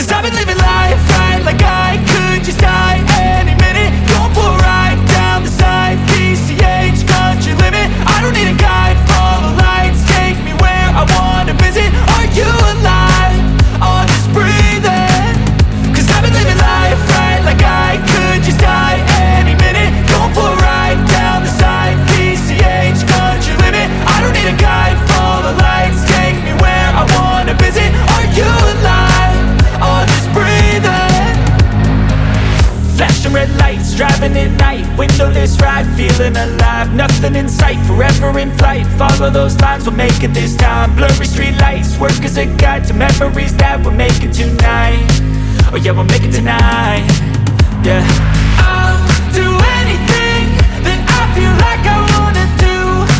Cause I've been living life right like I could just die any minute. Going for a ride down the side, PCH, country limit. I don't need a guide, follow lights, take me where I wanna visit. Are you alive? Or just breathing? Cause I've been living life right like I could just die any minute. Going for a ride down the side, PCH, country limit. I don't need a guide, follow lights, take me where I wanna visit. Are you alive? Or just breathing? Flashing red lights, driving at night, windowless ride, feeling alive. Nothing in sight, forever in flight. Follow those lines, we'll make it this time. Blurry street lights, work as a guide to memories that we're making tonight. Oh yeah, we'll make it tonight. Yeah. I'll do anything that I feel like I wanna do.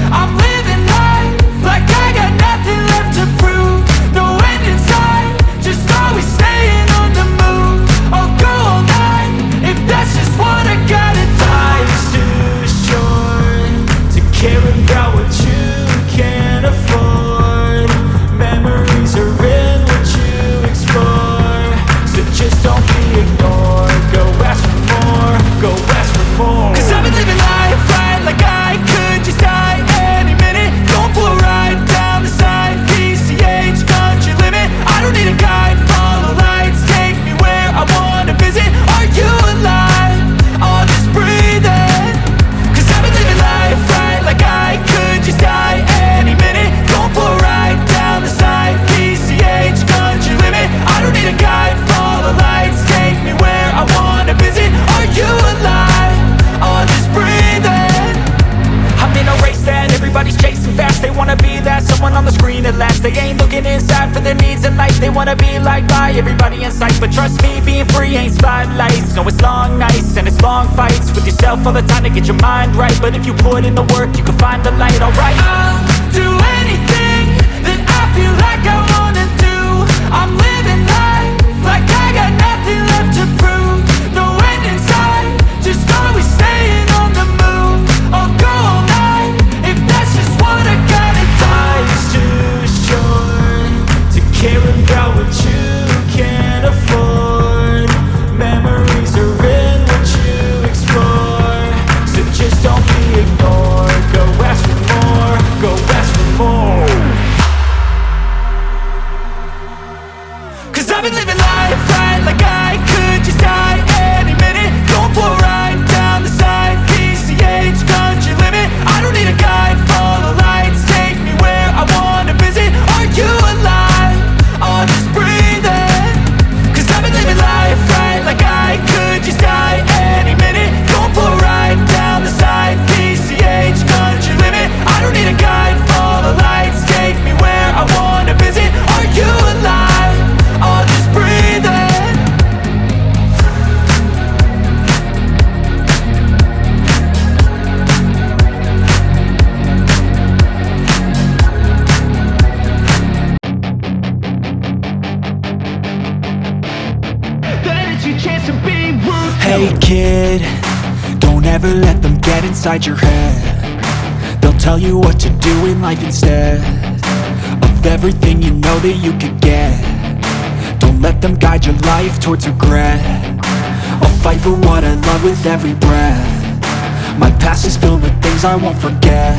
I'm living life like I got nothing left to prove. No end in sight, just always staying on the move. I'll go all night if that's just what I gotta do. Life's too short to care about what you can't afford. Memories are in what you explore, so just don't be ignored. Go ask for more, go ask for more. Cause I've been living life right like I could just die any minute. Going for a ride down the side, PCH, country limit. I don't need a guide, follow lights, take me where I wanna visit. Are you alive? Or just breathing? Cause I've been living life right like I could just die any minute. Going for a ride down the side, PCH, country limit. I don't need a guide, follow lights, take me where I wanna visit. Are you alive? Or just breathing? I'm in a race that everybody's chasing fast. They wanna be that someone on the screen at last. They ain't looking inside for their needs in life. They wanna be liked by everybody in sight. But trust me, being free ain't spotlights. No, it's long nights and it's long fights with yourself all the time to get your mind right. But if you put in the work, you can find the light, alright. I'll do anything that I feel like I wanna do. I'm living life like I got nothing left to prove. No end in sight, just always staying on the move. I'll go all night if that's just what I gotta do. Life's too short to care about what you can't afford. Memories are in what you explore, so just don't be ignored. Go ask for more, go ask for more. Cause I've been living life right like I could just die any minute. Going for a ride down the side, PCH, country limit. I don't need a guide, follow lights, take me where I wanna visit. Are you alive? Or just breathing? Cause I've been living life right like I could just die any minute. Going for a ride down the side, PCH, country limit. I don't need a guide, follow lights, take me where I wanna visit. Are you alive? Or just breathing? That is your chance to be ruthless. Hey kid, don't ever let them get inside your head. They'll tell you what to do in life instead of everything you know that you could get. Don't let them guide your life towards regret. I'll fight for what I love with every breath. My past is filled with things I won't forget.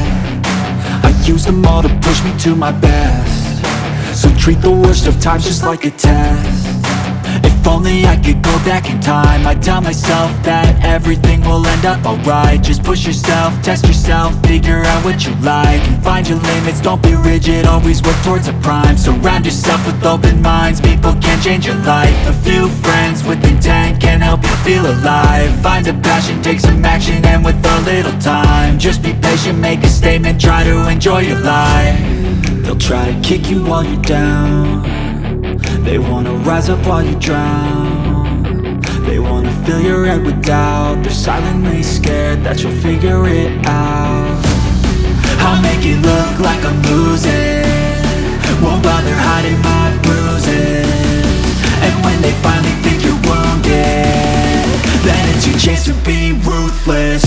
I use them all to push me to my best. So treat the worst of times just like a test. If only I could go back in time, I'd tell myself that everything will end up alright. Just push yourself, test yourself, figure out what you like, and find your limits, don't be rigid, always work towards a prime. Surround yourself with open minds, people can change your life. A few friends with intent can help you feel alive. Find a passion, take some action, and with a little time, just be patient, make a statement, try to enjoy your life. They'll try to kick you while you're down. They wanna rise up while you drown. They wanna fill your head with doubt. They're silently scared that you'll figure it out. I'll make it look like I'm losing, won't bother hiding my bruises. And when they finally think you're wounded, then it's your chance to be ruthless.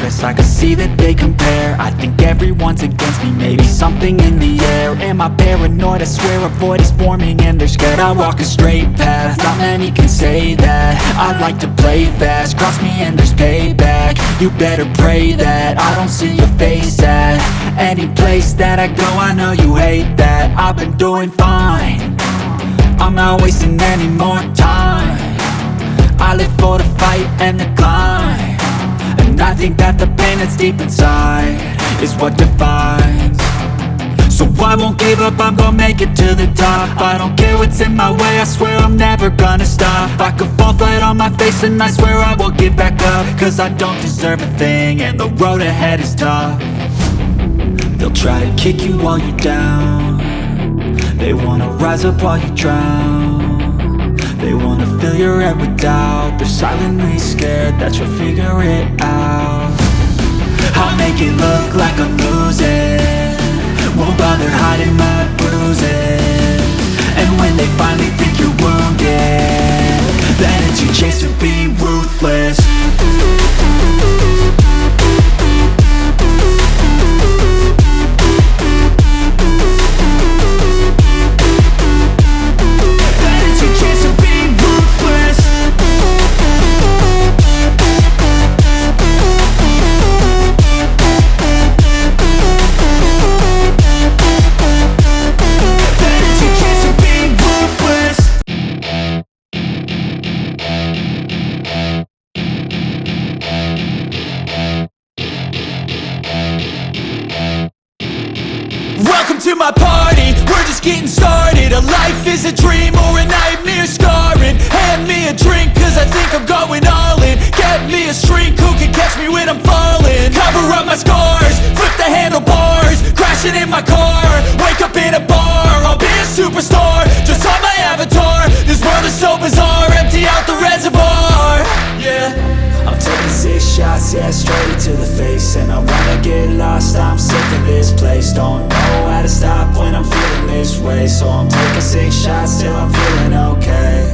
progress, I can see that they compare. I think everyone's against me, maybe something in the air. Am I paranoid? I swear a void is forming and they're scared. I walk a straight path, not many can say that. I like to play fast, cross me and there's payback. You better pray that I don't see your face at any place that I go. I know you hate that. I've been doing fine, I'm not wasting any more time. I live for the fight and the climb, and I think that the pain that's deep inside is what defines. So I won't give up, I'm gonna make it to the top. I don't care what's in my way, I swear I'm never gonna stop. I could fall flat on my face and I swear I will get back up, cause I don't deserve a thing and the road ahead is tough. They'll try to kick you while you're down, they wanna rise up while you drown. They wanna fill your head with doubt, they're silently scared that you'll figure it out. I'll make it look like I'm losing, won't bother hiding my bruises. And when they finally think you're wounded, then it's your chance to be ruthless. Welcome to my party, we're just getting started. A life is a dream or a nightmare scarring. Hand me a drink cause I think I'm going all in. Get me a shrink who can catch me when I'm falling. Cover up my scars, flip the handlebars, crashing in my car, wake up in a bar. I'll be a superstar, just on my avatar. This world is so bizarre, empty out the reservoir. Yeah, I'm taking 6 shots, yeah, straight to the face. And I wanna get lost, I'm sick of this place. Don't know how to stop when I'm feeling this way. So I'm taking 6 shots till I'm feeling okay.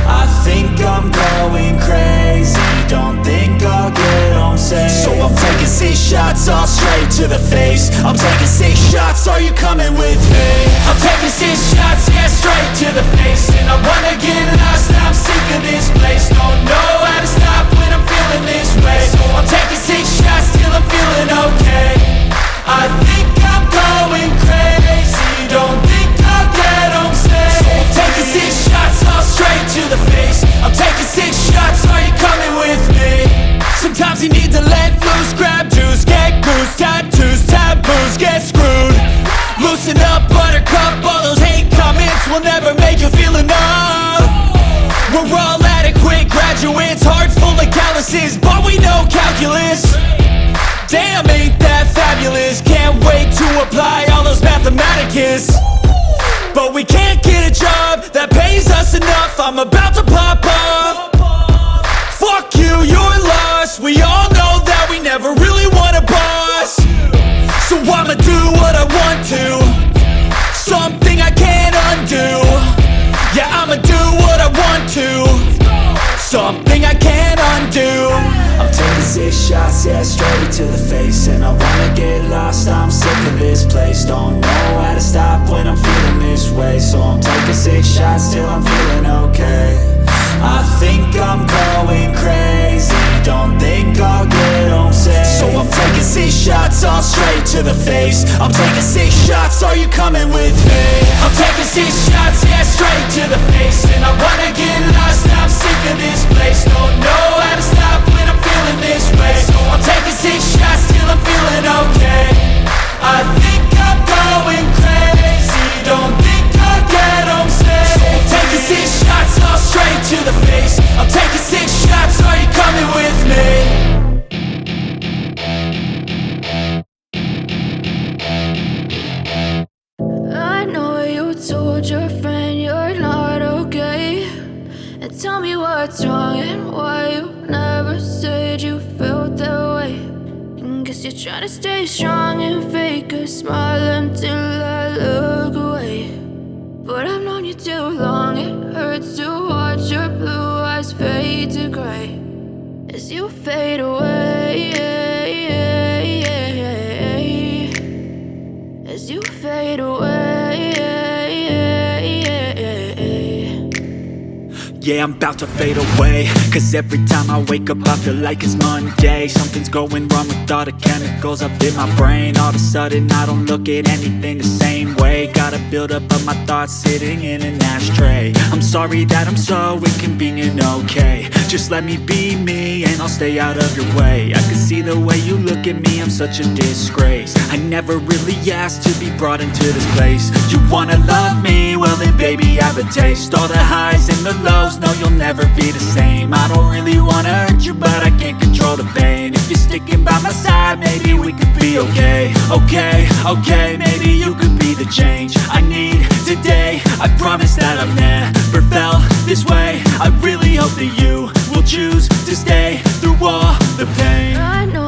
I think I'm going crazy, don't think I'll get home safe. So I'm taking 6 shots, all straight to the face. I'm taking 6 shots, are you coming with me? I'm taking 6 shots, yeah, straight to the face. And I wanna get lost, I'm sick of this place. Don't know how to stop when I'm feeling this way. So I'm taking 6 shots till I'm feeling okay. I think I'm going crazy, don't think I'll get home safe. So I'm taking 6 shots, all straight to the face. I'm taking 6 shots, are you coming with me? Sometimes you need to let loose, grab juice, get goose, tattoos, taboos, get screwed. Loosen up, buttercup, all those hate comments will never make you feel enough. We're all adequate graduates, heart full of calluses, but we know calculus. Damn, ain't that fabulous? Can't wait to apply all those mathematicus. But we can't get a job that pays us enough, I'm about to pop off. Fuck you, you're lost, we all know that we never really want a boss. So I'ma do what I want to, something I can't undo. Yeah, I'ma do what I want to, something I can't undo. I'm taking 6 shots, yeah, straight to the face. And I wanna get lost, I'm sick of this place. Don't know how to stop when I'm feeling this way. So I'm taking 6 shots till I'm feeling okay. I think I'm going crazy, don't think I'll get home safe. So I'm taking 6 shots, all straight to the face. I'm taking 6 shots, are you coming with me? I'm taking 6 shots, yeah, straight to the face. And I wanna get lost, I'm sick of this place. Don't know how to stop when I'm feeling this way. So I'm taking 6 shots till I'm feeling okay. I think I'm going crazy, don't think I'll get home safe. So I'm taking 6 shots, all straight to the face. I'm taking 6 shots, are you coming with me? I know you told your friend you're not okay, and tell me what's wrong and why you never said you felt that way. And guess you're trying to stay strong and fake a smile until I look away. But I've known you too long, it hurts to watch your blue eyes fade to gray as you fade away. yeah, I'm about to fade away. Cause every time I wake up I feel like it's Monday. Something's going wrong with all the chemicals up in my brain. All of a sudden I don't look at anything the same way. Gotta build up of my thoughts sitting in an ashtray. I'm sorry that I'm so inconvenient, okay. Just let me be me and I'll stay out of your way. I can see the way you look at me, I'm such a disgrace. I never really asked to be brought into this place. You wanna love me? Well then baby have a taste. All the highs and the lows, no you'll never be the same. I don't really wanna hurt you but I can't control the pain. If you're sticking by my side, maybe we could be okay. Okay, maybe you could be the change I need today. I promise that I've never felt this way. I really hope that you will choose to stay through all the pain. I know